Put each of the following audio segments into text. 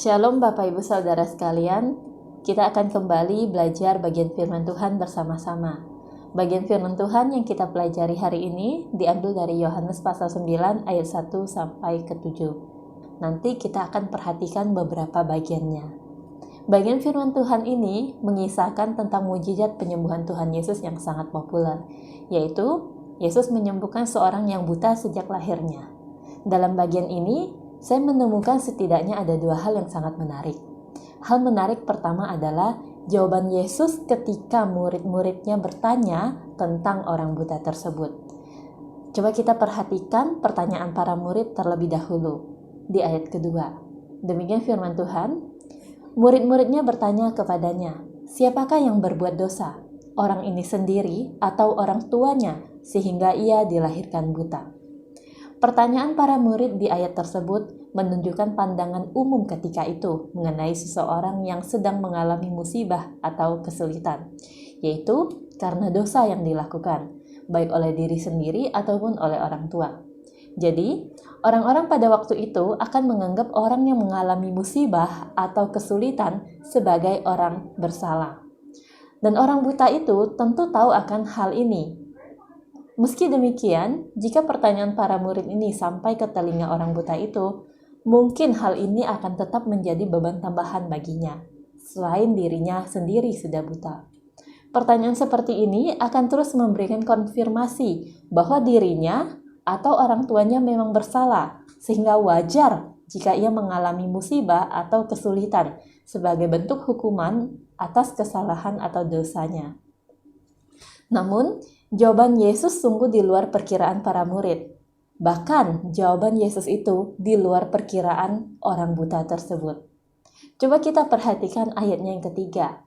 Shalom Bapak Ibu Saudara sekalian, kita akan kembali belajar bagian firman Tuhan bersama-sama. Bagian firman Tuhan yang kita pelajari hari ini diambil dari Yohanes pasal 9 ayat 1 sampai ke 7. Nanti kita akan perhatikan beberapa bagiannya. Bagian firman Tuhan ini mengisahkan tentang mujizat penyembuhan Tuhan Yesus yang sangat populer, yaitu Yesus menyembuhkan seorang yang buta sejak lahirnya. Dalam bagian ini, saya menemukan setidaknya ada dua hal yang sangat menarik. Hal menarik pertama adalah jawaban Yesus ketika murid-muridnya bertanya tentang orang buta tersebut. Coba kita perhatikan pertanyaan para murid terlebih dahulu di ayat kedua. Demikian firman Tuhan, murid-muridnya bertanya kepadanya, "Siapakah yang berbuat dosa? Orang ini sendiri atau orang tuanya sehingga ia dilahirkan buta?" Pertanyaan para murid di ayat tersebut menunjukkan pandangan umum ketika itu mengenai seseorang yang sedang mengalami musibah atau kesulitan, yaitu karena dosa yang dilakukan, baik oleh diri sendiri ataupun oleh orang tua. Jadi, orang-orang pada waktu itu akan menganggap orang yang mengalami musibah atau kesulitan sebagai orang bersalah. Dan orang buta itu tentu tahu akan hal ini. Meski demikian, jika pertanyaan para murid ini sampai ke telinga orang buta itu, mungkin hal ini akan tetap menjadi beban tambahan baginya, selain dirinya sendiri sudah buta. Pertanyaan seperti ini akan terus memberikan konfirmasi bahwa dirinya atau orang tuanya memang bersalah, sehingga wajar jika ia mengalami musibah atau kesulitan sebagai bentuk hukuman atas kesalahan atau dosanya. Namun, jawaban Yesus sungguh di luar perkiraan para murid. Bahkan, jawaban Yesus itu di luar perkiraan orang buta tersebut. Coba kita perhatikan ayatnya yang ketiga.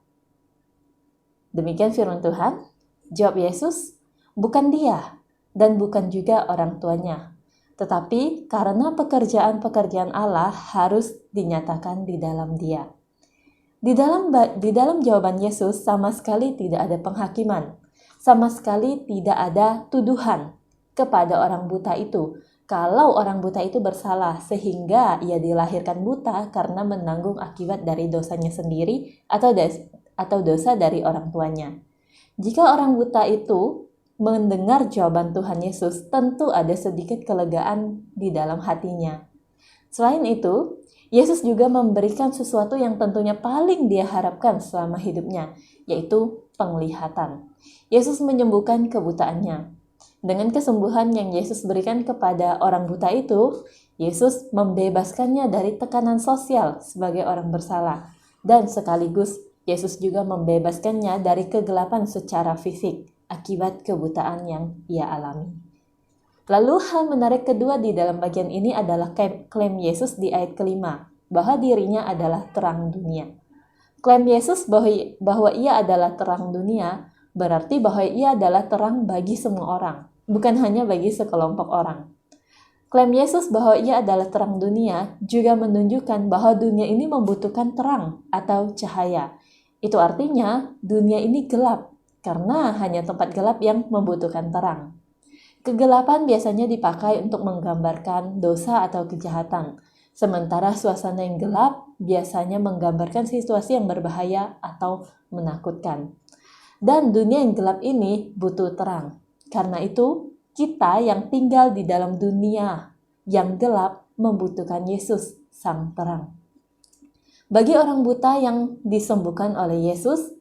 Demikian firman Tuhan, jawab Yesus, "Bukan dia, dan bukan juga orang tuanya. Tetapi karena pekerjaan-pekerjaan Allah harus dinyatakan di dalam dia." Di dalam jawaban Yesus sama sekali tidak ada penghakiman. Sama sekali tidak ada tuduhan kepada orang buta itu kalau orang buta itu bersalah sehingga ia dilahirkan buta karena menanggung akibat dari dosanya sendiri atau dosa dari orang tuanya. Jika orang buta itu mendengar jawaban Tuhan Yesus, tentu ada sedikit kelegaan di dalam hatinya. Selain itu, Yesus juga memberikan sesuatu yang tentunya paling dia harapkan selama hidupnya, yaitu penglihatan. Yesus menyembuhkan kebutaannya. Dengan kesembuhan yang Yesus berikan kepada orang buta itu, Yesus membebaskannya dari tekanan sosial sebagai orang bersalah. Dan sekaligus Yesus juga membebaskannya dari kegelapan secara fisik akibat kebutaan yang ia alami. Lalu hal menarik kedua di dalam bagian ini adalah klaim Yesus di ayat kelima, bahwa dirinya adalah terang dunia. Klaim Yesus bahwa ia adalah terang dunia berarti bahwa ia adalah terang bagi semua orang, bukan hanya bagi sekelompok orang. Klaim Yesus bahwa ia adalah terang dunia juga menunjukkan bahwa dunia ini membutuhkan terang atau cahaya. Itu artinya dunia ini gelap karena hanya tempat gelap yang membutuhkan terang. Kegelapan biasanya dipakai untuk menggambarkan dosa atau kejahatan, sementara suasana yang gelap biasanya menggambarkan situasi yang berbahaya atau menakutkan. Dan dunia yang gelap ini butuh terang. Karena itu, kita yang tinggal di dalam dunia yang gelap membutuhkan Yesus, sang terang. Bagi orang buta yang disembuhkan oleh Yesus,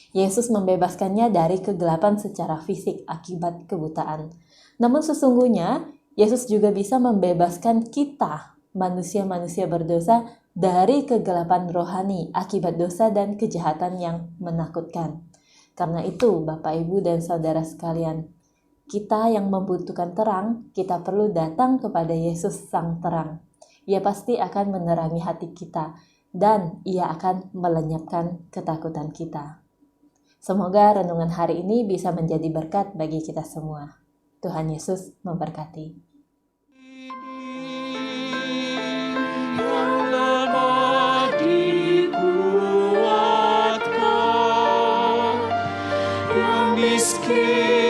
Yesus membebaskannya dari kegelapan secara fisik akibat kebutaan. Namun sesungguhnya, Yesus juga bisa membebaskan kita, manusia-manusia berdosa, dari kegelapan rohani akibat dosa dan kejahatan yang menakutkan. Karena itu, Bapak, Ibu, dan Saudara sekalian, kita yang membutuhkan terang, kita perlu datang kepada Yesus sang terang. Ia pasti akan menerangi hati kita, dan ia akan melenyapkan ketakutan kita. Semoga renungan hari ini bisa menjadi berkat bagi kita semua. Tuhan Yesus memberkati. Yang lemah dikuatkan, yang miskin